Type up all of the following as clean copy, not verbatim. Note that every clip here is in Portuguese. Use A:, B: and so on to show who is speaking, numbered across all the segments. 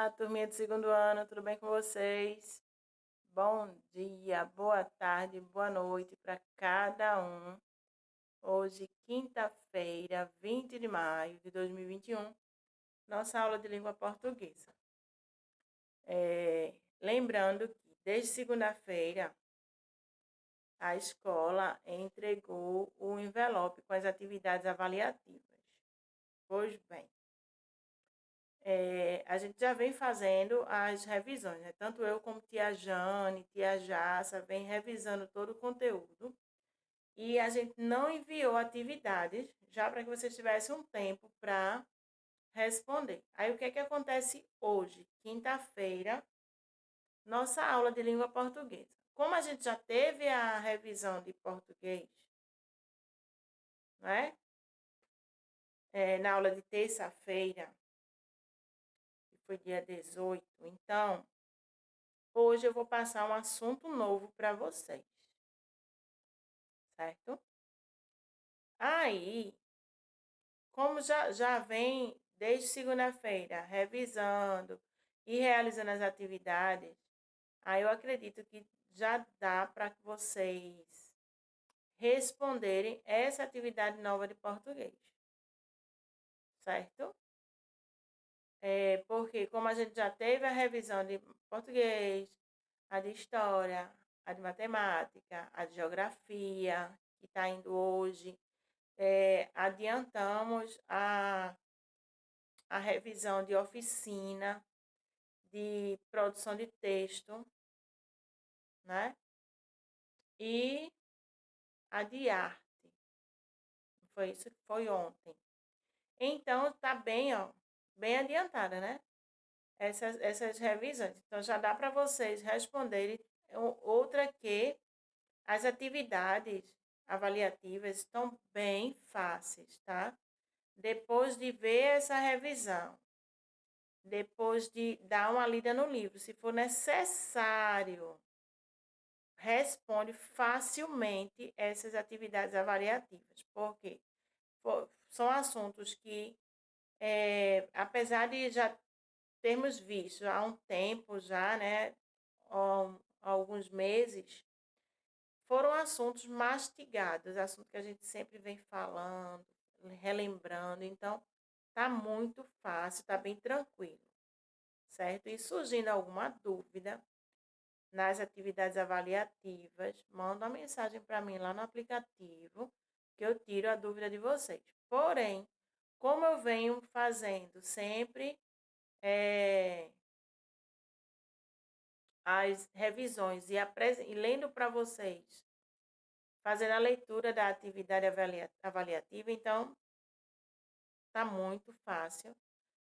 A: Olá, turminha do segundo ano, tudo bem com vocês? Bom dia, boa tarde, boa noite para cada um. Hoje, quinta-feira, 20 de maio de 2021, nossa aula de língua portuguesa. Lembrando que desde segunda-feira a escola entregou o envelope com as atividades avaliativas. Pois bem, a gente já vem fazendo as revisões, né? Tanto eu como tia Jane, tia Jaça, vem revisando todo o conteúdo. E a gente não enviou atividades, já para que vocês tivessem um tempo para responder. Aí, o que é que acontece hoje, quinta-feira, nossa aula de língua portuguesa. Como a gente já teve a revisão de português, né? Na aula de terça-feira, que foi dia 18, então, hoje eu vou passar um assunto novo para vocês, certo? Aí, como já vem desde segunda-feira revisando e realizando as atividades, aí eu acredito que já dá para que vocês responderem essa atividade nova de português, certo? Porque como a gente já teve a revisão de português, a de história, a de matemática, a de geografia, que está indo hoje, adiantamos a revisão de oficina, de produção de texto, né? E a de arte. Foi isso que foi ontem. Então, tá bem, ó, bem adiantada, né? Essas revisões. Então, já dá para vocês responderem. Outra que as atividades avaliativas estão bem fáceis, tá? Depois de ver essa revisão, depois de dar uma lida no livro, se for necessário, responde facilmente essas atividades avaliativas, porque são assuntos que, apesar de já termos visto há um tempo já, né, há alguns meses, foram assuntos mastigados, assuntos que a gente sempre vem falando, relembrando, então tá muito fácil, tá bem tranquilo, certo? E surgindo alguma dúvida nas atividades avaliativas, manda uma mensagem para mim lá no aplicativo, que eu tiro a dúvida de vocês. Porém, como eu venho fazendo sempre as revisões e lendo para vocês, fazendo a leitura da atividade avaliativa, então tá muito fácil.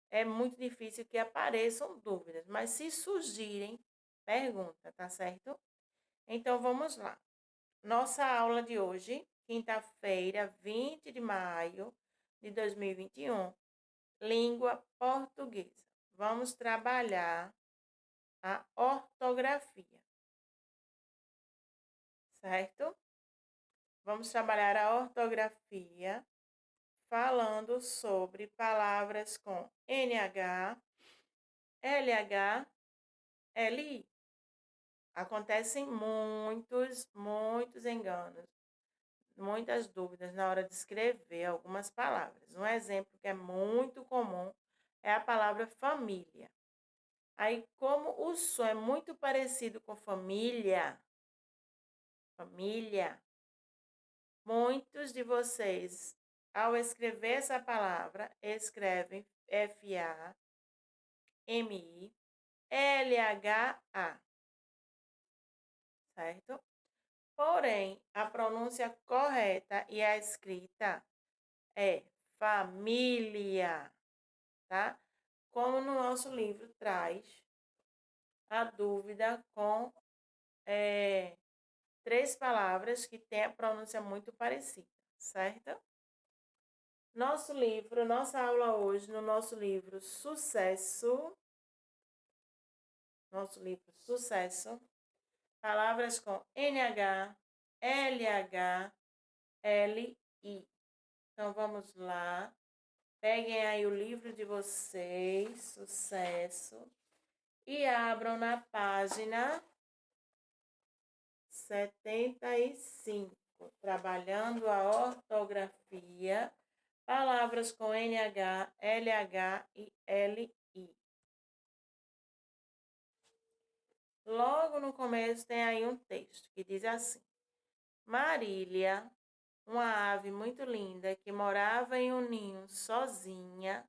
A: É muito difícil que apareçam dúvidas, mas se surgirem, pergunta, tá certo? Então vamos lá. Nossa aula de hoje, quinta-feira, 20 de maio de 2021, língua portuguesa. Vamos trabalhar a ortografia, certo? Vamos trabalhar a ortografia falando sobre palavras com NH, LH, LI. Acontecem muitos enganos, muitas dúvidas na hora de escrever algumas palavras. Um exemplo que é muito comum é a palavra família. Aí, como o som é muito parecido com família, muitos de vocês, ao escrever essa palavra, escrevem FAMILHA, certo? Porém, a pronúncia correta e a escrita é família, tá? Como no nosso livro traz a dúvida com 3 palavras que têm a pronúncia muito parecida, certo? Nossa aula hoje, no nosso livro Sucesso, palavras com NH, LH, LI. Então, vamos lá. Peguem aí o livro de vocês, Sucesso. e abram na página 75, trabalhando a ortografia, palavras com NH, LH e LI. Logo no começo tem aí um texto que diz assim: Marília, uma ave muito linda que morava em um ninho sozinha,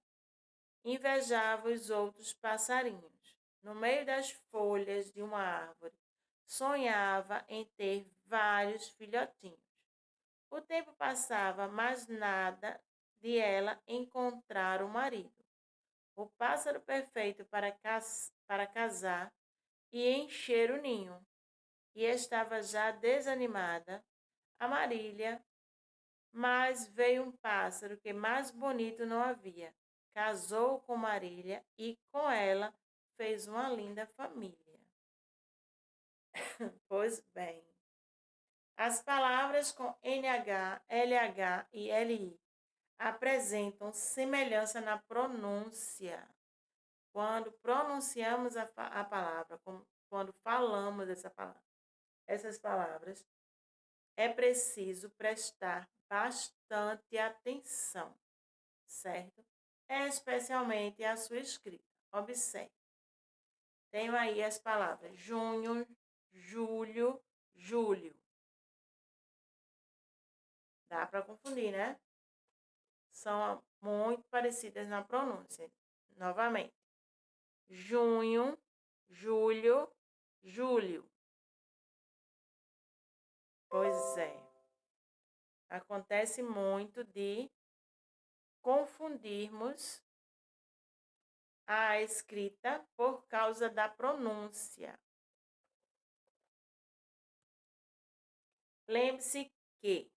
A: invejava os outros passarinhos. No meio das folhas de uma árvore, sonhava em ter vários filhotinhos. O tempo passava, mas nada de ela encontrar o marido. O pássaro perfeito para casar e encher o ninho. E estava já desanimada a Marília, mas veio um pássaro que mais bonito não havia. Casou com Marília e com ela fez uma linda família. Pois bem, as palavras com NH, LH e LI apresentam semelhança na pronúncia. Quando pronunciamos a palavra, quando falamos essas palavras, é preciso prestar bastante atenção, certo? Especialmente a sua escrita. Observe. Tenho aí as palavras junho, julho, julho. Dá para confundir, né? São muito parecidas na pronúncia. Novamente. Junho, julho, julho. Pois é. Acontece muito de confundirmos a escrita por causa da pronúncia. Lembre-se que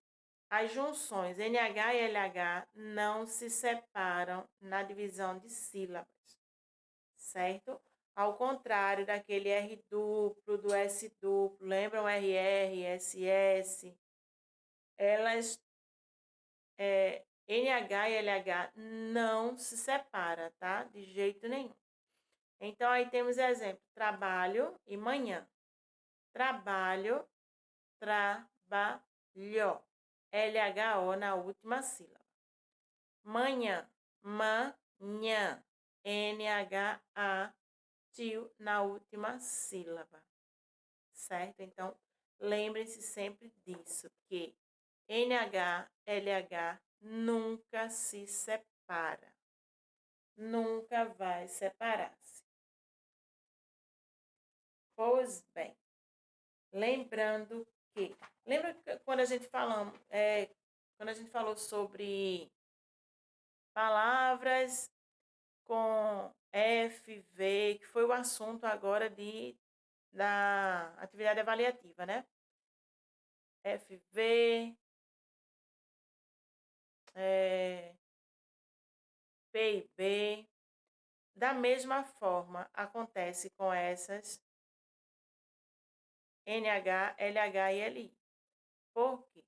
A: as junções NH e LH não se separam na divisão de sílabas, certo? Ao contrário daquele R duplo, do S duplo, lembram RR, SS? Elas, NH e LH não se separa, tá? De jeito nenhum. Então, aí temos exemplo, trabalho e manhã. Trabalho, trabalho. LHO na última sílaba. Manhã, manhã. NHA, tio na última sílaba. Certo? Então, lembrem-se sempre disso, que NH, LH nunca se separa. Nunca vai separar-se. Pois bem, lembrando que... Lembra quando a gente falou sobre palavras com F, V, que foi o assunto agora da atividade avaliativa, né? FV, P e B. Da mesma forma, acontece com essas NH, LH e LI. Por quê?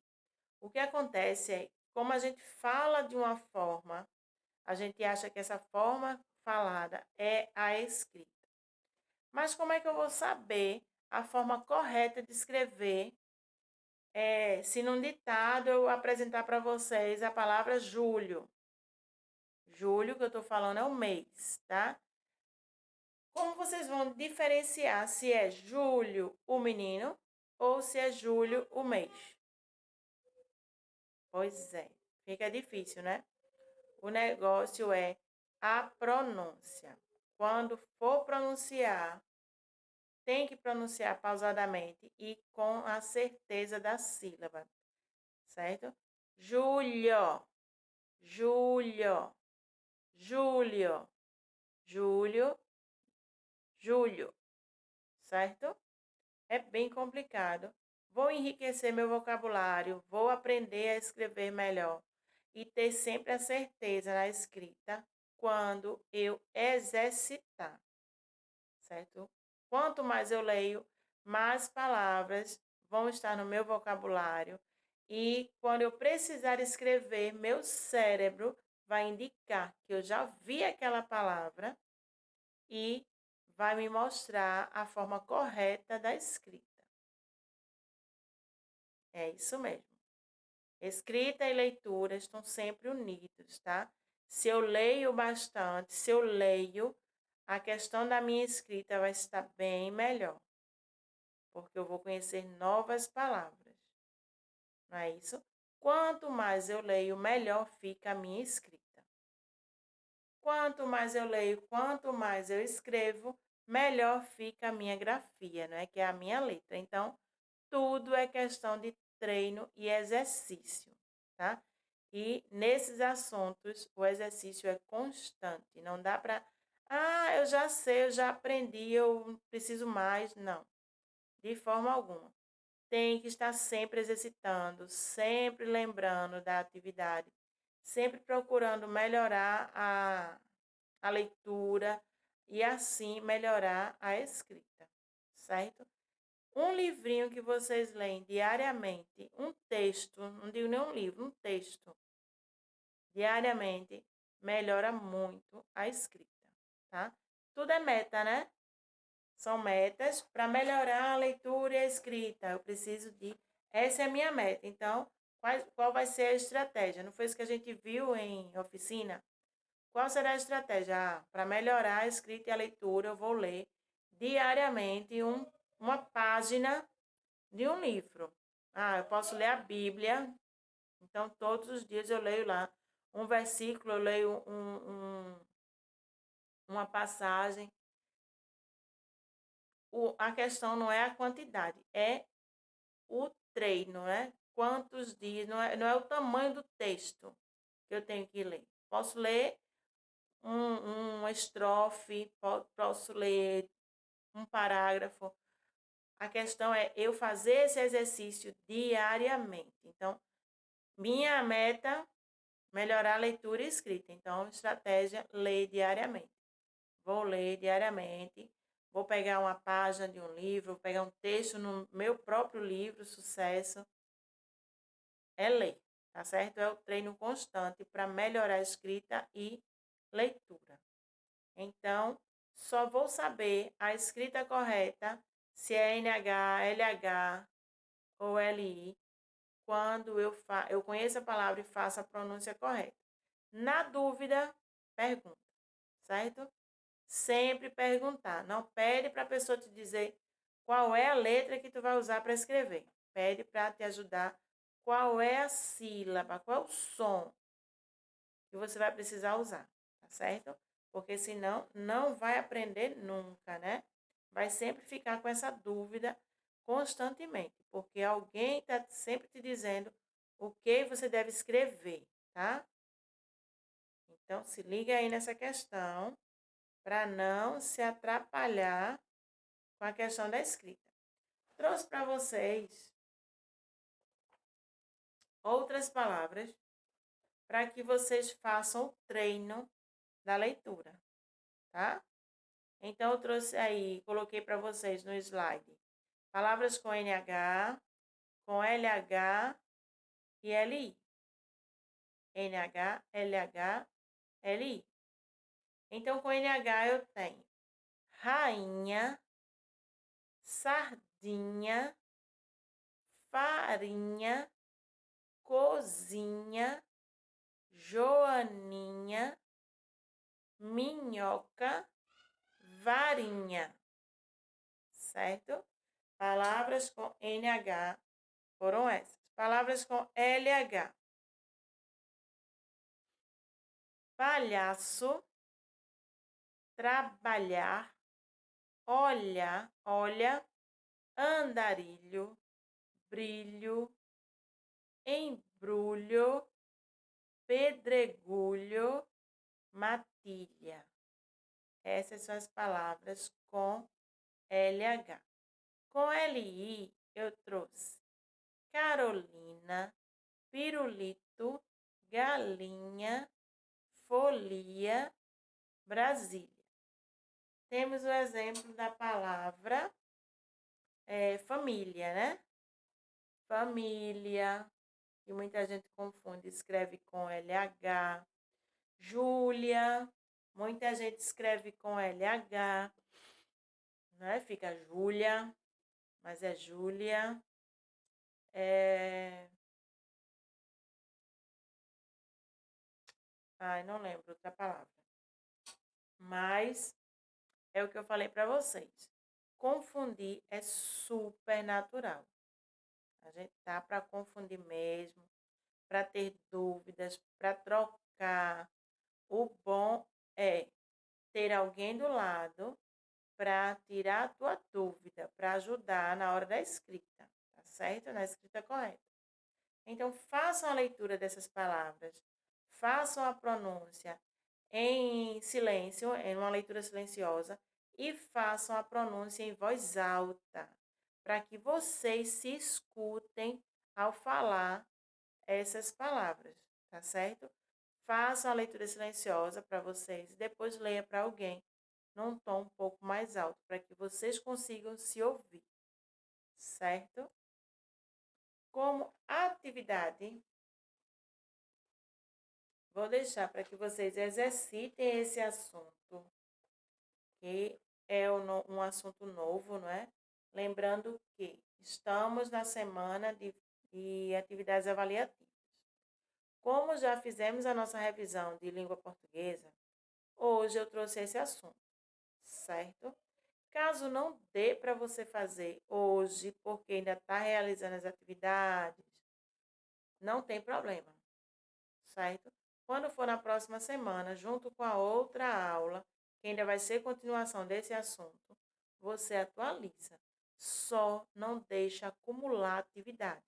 A: O que acontece é, como a gente fala de uma forma, a gente acha que essa forma falada é a escrita. Mas como é que eu vou saber a forma correta de escrever se num ditado eu apresentar para vocês a palavra julho? Julho, que eu estou falando, é o mês, tá? Como vocês vão diferenciar se é julho o menino ou se é julho o mês? Pois é, fica difícil, né? O negócio é a pronúncia. Quando for pronunciar, tem que pronunciar pausadamente e com a certeza da sílaba, certo? Julho, julho, julho, julho, julho, certo? É bem complicado. Vou enriquecer meu vocabulário, vou aprender a escrever melhor e ter sempre a certeza na escrita quando eu exercitar, certo? Quanto mais eu leio, mais palavras vão estar no meu vocabulário e quando eu precisar escrever, meu cérebro vai indicar que eu já vi aquela palavra e vai me mostrar a forma correta da escrita. É isso mesmo. Escrita e leitura estão sempre unidos, tá? Se eu leio bastante, se eu leio, a questão da minha escrita vai estar bem melhor, porque eu vou conhecer novas palavras, não é isso? Quanto mais eu leio, melhor fica a minha escrita. Quanto mais eu leio, quanto mais eu escrevo, melhor fica a minha grafia, não é? Que é a minha letra. Então, tudo é questão de treino e exercício, tá? E nesses assuntos, o exercício é constante. Não dá para, eu já sei, eu já aprendi, eu não preciso mais. Não, de forma alguma. Tem que estar sempre exercitando, sempre lembrando da atividade, sempre procurando melhorar a leitura e assim melhorar a escrita, certo? Um livrinho que vocês leem diariamente, um texto, não digo nem um livro, um texto, diariamente, melhora muito a escrita, tá? Tudo é meta, né? São metas para melhorar a leitura e a escrita. Eu preciso de. Essa é a minha meta. Então, qual vai ser a estratégia? Não foi isso que a gente viu em oficina? Qual será a estratégia? Para melhorar a escrita e a leitura, eu vou ler diariamente uma página de um livro. Eu posso ler a Bíblia, então todos os dias eu leio lá um versículo, eu leio uma passagem. A questão não é a quantidade, é o treino, né? Quantos dias, não é o tamanho do texto que eu tenho que ler. Posso ler uma estrofe, posso ler um parágrafo. A questão é eu fazer esse exercício diariamente. Então, minha meta, melhorar a leitura e escrita. Então, estratégia, ler diariamente. Vou ler diariamente. Vou pegar uma página de um livro, vou pegar um texto no meu próprio livro, Sucesso. É ler, tá certo? É o treino constante para melhorar a escrita e leitura. Então, só vou saber a escrita correta, se é NH, LH ou LI, quando eu conheço a palavra e faço a pronúncia correta. Na dúvida, pergunta, certo? Sempre perguntar. Não pede para a pessoa te dizer qual é a letra que tu vai usar para escrever. Pede para te ajudar qual é a sílaba, qual é o som que você vai precisar usar, tá certo? Porque senão não vai aprender nunca, né? Vai sempre ficar com essa dúvida constantemente, porque alguém está sempre te dizendo o que você deve escrever, tá? Então, se liga aí nessa questão para não se atrapalhar com a questão da escrita. Trouxe para vocês outras palavras para que vocês façam o treino da leitura, tá? Então, eu trouxe aí, coloquei para vocês no slide, palavras com NH, com LH e LI. NH, LH, LI. Então, com NH eu tenho rainha, sardinha, farinha, cozinha, joaninha, minhoca, varinha, certo? Palavras com NH foram essas. Palavras com LH. Palhaço, trabalhar, olha, andarilho, brilho, embrulho, pedregulho, matilha. Essas são as palavras com LH. Com LI, eu trouxe Carolina, pirulito, galinha, folia, Brasília. Temos o exemplo da palavra família, né? Família, que muita gente confunde, escreve com LH. Júlia, muita gente escreve com LH. né? Fica Júlia, mas é Júlia. Ai, não lembro outra palavra. Mas é o que eu falei para vocês. Confundir é super natural. A gente tá para confundir mesmo, para ter dúvidas, para trocar. O bom é ter alguém do lado para tirar a tua dúvida, para ajudar na hora da escrita, tá certo? Na escrita correta. Então, façam a leitura dessas palavras, façam a pronúncia em silêncio, em uma leitura silenciosa, e façam a pronúncia em voz alta, para que vocês se escutem ao falar essas palavras, tá certo? Façam a leitura silenciosa para vocês, depois leia para alguém num tom um pouco mais alto, para que vocês consigam se ouvir, certo? Como atividade, vou deixar para que vocês exercitem esse assunto, que é um assunto novo, não é? Lembrando que estamos na semana de atividades avaliativas. Como já fizemos a nossa revisão de língua portuguesa, hoje eu trouxe esse assunto, certo? Caso não dê para você fazer hoje, porque ainda está realizando as atividades, não tem problema, certo? Quando for na próxima semana, junto com a outra aula, que ainda vai ser continuação desse assunto, você atualiza. Só não deixa acumular atividade,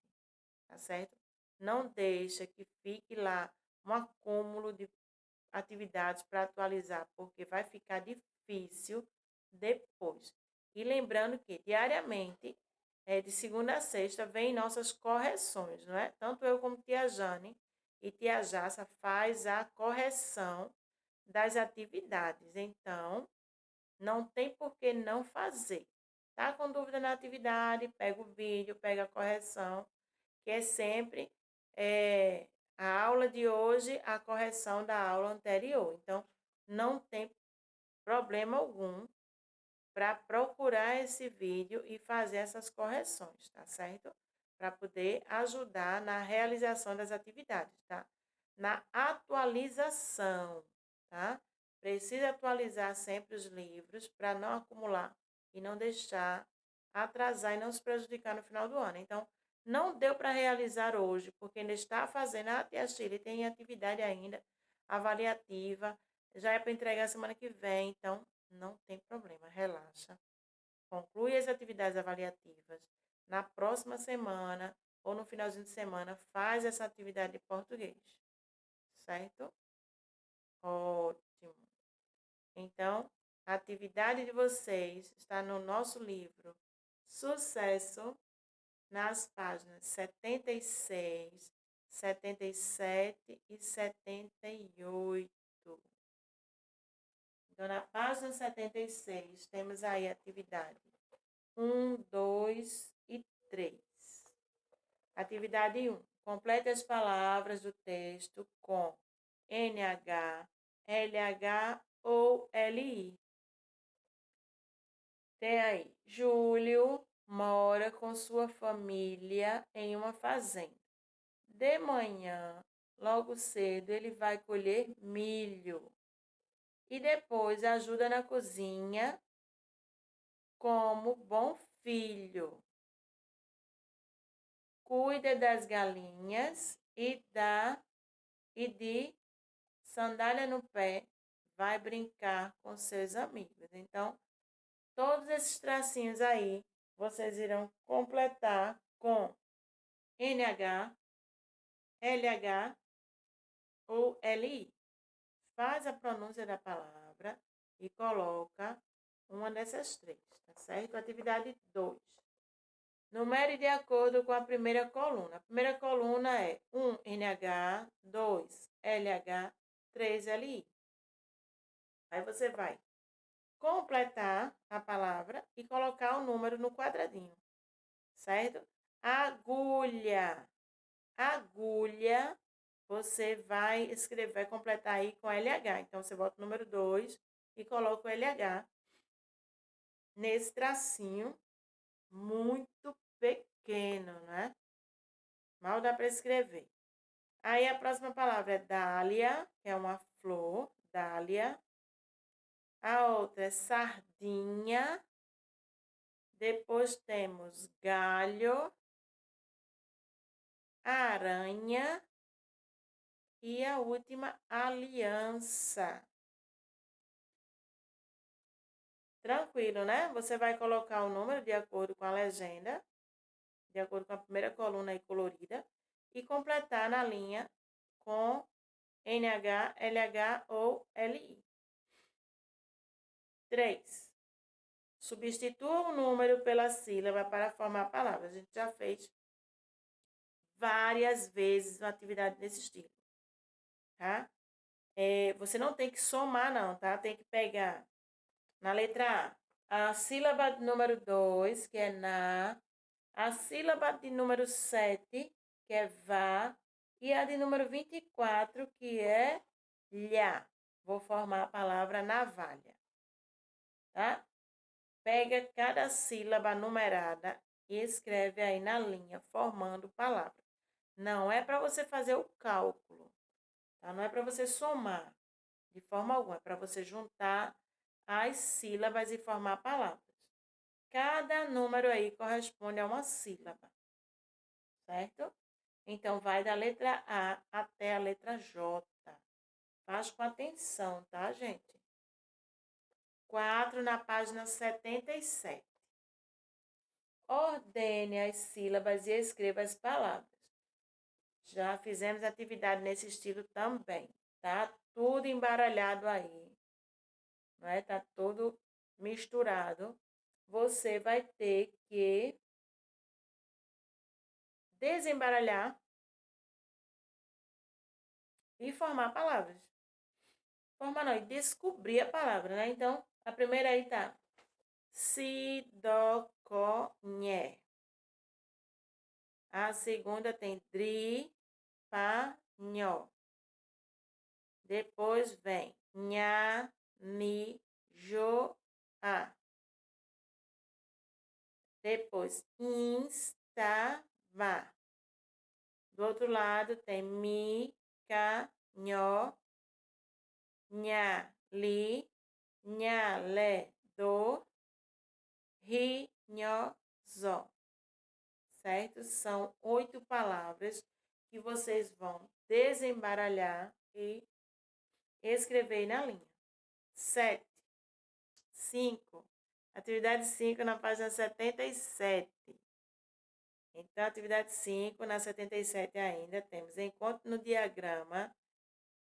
A: tá certo? Não deixa que fique lá um acúmulo de atividades para atualizar, porque vai ficar difícil depois. E lembrando que diariamente, de segunda a sexta, vem nossas correções, não é? Tanto eu como tia Jane e tia Jaça faz a correção das atividades. Então, não tem por que não fazer. Tá com dúvida na atividade, pega o vídeo, pega a correção, que é sempre é, a aula de hoje, a correção da aula anterior. Então, não tem problema algum para procurar esse vídeo e fazer essas correções, tá certo? Para poder ajudar na realização das atividades, tá? Na atualização, tá? Precisa atualizar sempre os livros para não acumular e não deixar atrasar e não se prejudicar no final do ano. Então, não deu para realizar hoje, porque ainda está fazendo a tia Chile, tem atividade ainda avaliativa, já é para entregar semana que vem, então não tem problema, relaxa. Conclui as atividades avaliativas. Na próxima semana ou no finalzinho de semana, faz essa atividade de português, certo? Ótimo. Então, a atividade de vocês está no nosso livro Sucesso, nas páginas 76, 77 e 78. Então, na página 76, temos aí a atividade 1, 2 e 3. Atividade 1. Complete as palavras do texto com NH, LH ou LI. Tem aí, Júlio mora com sua família em uma fazenda. De manhã, logo cedo, ele vai colher milho. E depois ajuda na cozinha como bom filho. Cuida das galinhas e de sandália no pé, vai brincar com seus amigos. Então, todos esses tracinhos aí, vocês irão completar com NH, LH ou LI. Faz a pronúncia da palavra e coloca uma dessas três, tá certo? Atividade 2. Numere de acordo com a primeira coluna. A primeira coluna é 1 NH, 2 LH, 3 LI. Aí você vai completar a palavra e colocar o número no quadradinho, certo? Agulha. Agulha, você vai escrever, vai completar aí com LH. Então, você bota o número 2 e coloca o LH. nesse tracinho muito pequeno, né? Mal dá para escrever. Aí a próxima palavra é dália, que é uma flor, dália. A outra é sardinha. Depois temos galho, aranha e a última, aliança. Tranquilo, né? Você vai colocar o número de acordo com a legenda, de acordo com a primeira coluna aí colorida, e completar na linha com NH, LH ou LI. 3. Substitua o número pela sílaba para formar palavras. A gente já fez várias vezes uma atividade desse estilo, tá? Você não tem que somar, não, tá? Tem que pegar na letra a sílaba número 2, que é na, a sílaba de número 7, que é vá, e a de número 24, que é lhá. Vou formar a palavra navalha, tá? Pega cada sílaba numerada e escreve aí na linha, formando palavra. Não é para você fazer o cálculo, tá? Não é para você somar de forma alguma, é para você juntar as sílabas e formar palavras. Cada número aí corresponde a uma sílaba, certo? Então, vai da letra A até a letra J. Faz com atenção, tá, gente? 4 na página 77. Ordene as sílabas e escreva as palavras. Já fizemos atividade nesse estilo também, tá? Tudo embaralhado aí, não é? Tá tudo misturado. Você vai ter que desembaralhar e formar palavras. Formar não, e descobrir a palavra, né? Então, a primeira aí tá si, do, có, nhé. A segunda tem dri, pá, nhó. Depois vem nha, ni, jo, a. Depois insta, vá. Do outro lado tem mi, ca, nhó, nha, li, nha, lé, do, ri, nhó, zó. Certo? São 8 palavras que vocês vão desembaralhar e escrever na linha. 7. 5. Atividade 5 na página 77. Então, atividade 5 na 77 ainda temos. Encontre no diagrama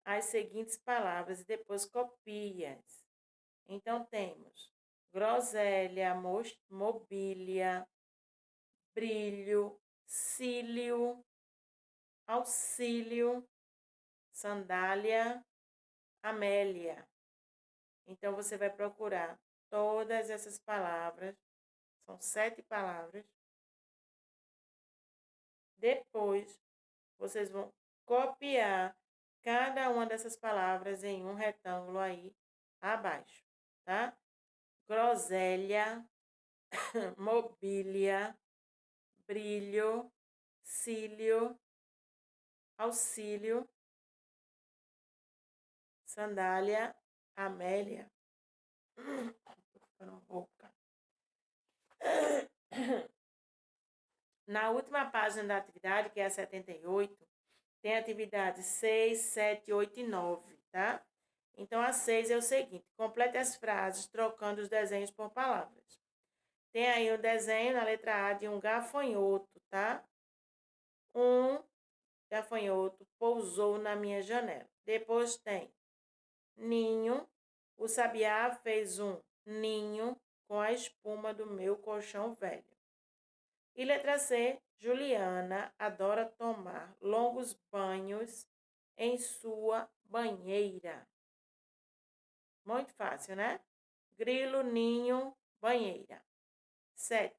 A: as seguintes palavras e depois copie-as. Então, temos groselha, mobília, brilho, cílio, auxílio, sandália, Amélia. Então, você vai procurar todas essas palavras, são 7 palavras. Depois, vocês vão copiar cada uma dessas palavras em um retângulo aí abaixo, tá? Groselha, mobília, brilho, cílio, auxílio, sandália, Amélia. Tô ficando rouca. Na última página da atividade, que é a 78, tem atividade 6, 7, 8 e 9, tá? Então, a 6 é o seguinte: complete as frases trocando os desenhos por palavras. Tem aí o desenho na letra A de um gafanhoto, tá? Um gafanhoto pousou na minha janela. Depois tem ninho. O sabiá fez um ninho com a espuma do meu colchão velho. E letra C, Juliana adora tomar longos banhos em sua banheira. Muito fácil, né? Grilo, ninho, banheira. 7.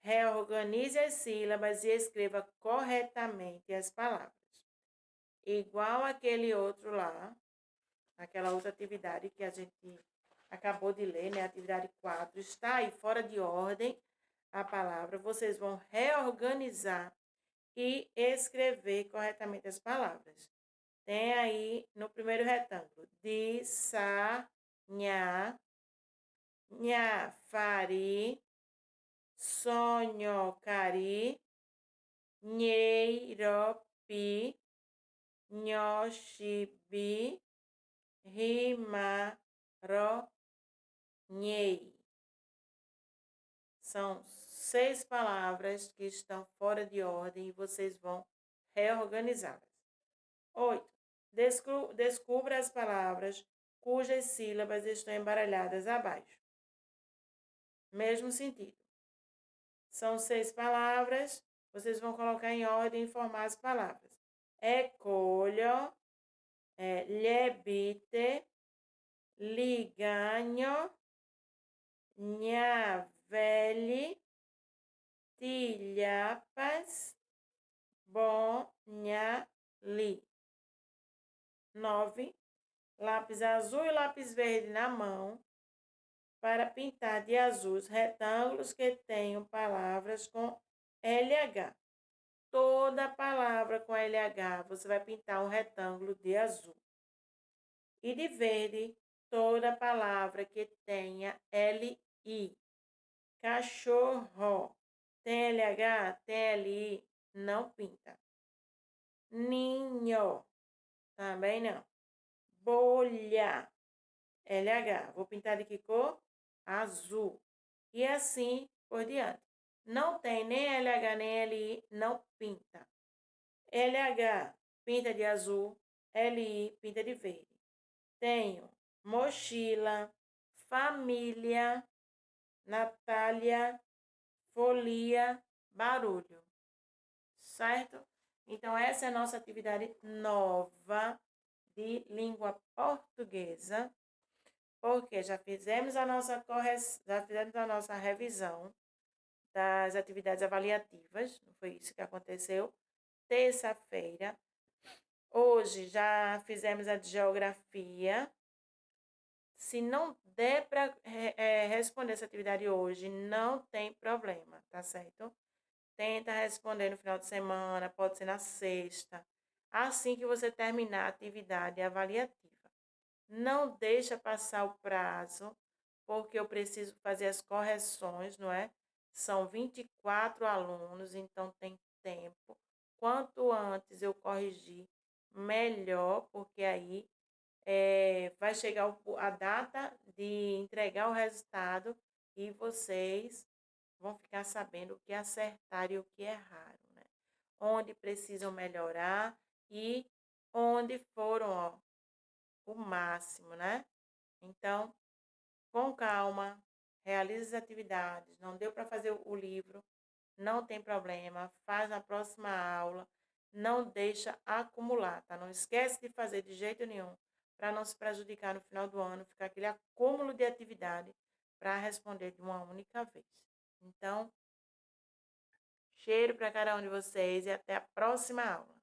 A: Reorganize as sílabas e escreva corretamente as palavras. Igual aquele outro lá, aquela outra atividade que a gente acabou de ler, né? Atividade 4. Está aí fora de ordem a palavra. Vocês vão reorganizar e escrever corretamente as palavras. Tem aí no primeiro retângulo: de, sa, nha, nha, fari, sonho, cari, nheiropi, nhoxibi, rimaró, nhei. São 6 palavras que estão fora de ordem e vocês vão reorganizá-las. 8. Descubra as palavras cujas sílabas estão embaralhadas abaixo. Mesmo sentido. São 6 palavras, vocês vão colocar em ordem e formar as palavras. Ecolho, lebite, liganho, nhaveli, tilhapas, bonhali. 9. Lápis azul e lápis verde na mão para pintar de azul os retângulos que tenham palavras com LH. Toda palavra com LH você vai pintar um retângulo de azul. E de verde, toda palavra que tenha LI. Cachorro. Tem LH? Tem LI? Não pinta. Ninho. Também não. Bolha. LH. Vou pintar de que cor? Azul. E assim por diante. Não tem nem LH nem LI, não pinta. LH, pinta de azul. LI, pinta de verde. Tenho mochila, família, Natália, folia, barulho. Certo? Então, essa é a nossa atividade nova de língua portuguesa, porque já fizemos a nossa já fizemos a nossa revisão das atividades avaliativas, não foi isso que aconteceu? Terça-feira. Hoje já fizemos a de geografia. Se não der para responder essa atividade hoje, não tem problema, tá certo? Tenta responder no final de semana, pode ser na sexta, assim que você terminar a atividade avaliativa. Não deixa passar o prazo, porque eu preciso fazer as correções, não é? São 24 alunos, então tem tempo. Quanto antes eu corrigir, melhor, porque aí vai chegar a data de entregar o resultado e vocês vão ficar sabendo o que acertaram e o que erraram, né? Onde precisam melhorar e onde foram, ó, o máximo, né? Então, com calma, realize as atividades. Não deu para fazer o livro, não tem problema, faz na próxima aula. Não deixa acumular, tá? Não esquece de fazer de jeito nenhum, para não se prejudicar no final do ano, ficar aquele acúmulo de atividade para responder de uma única vez. Então, cheiro para cada um de vocês e até a próxima aula.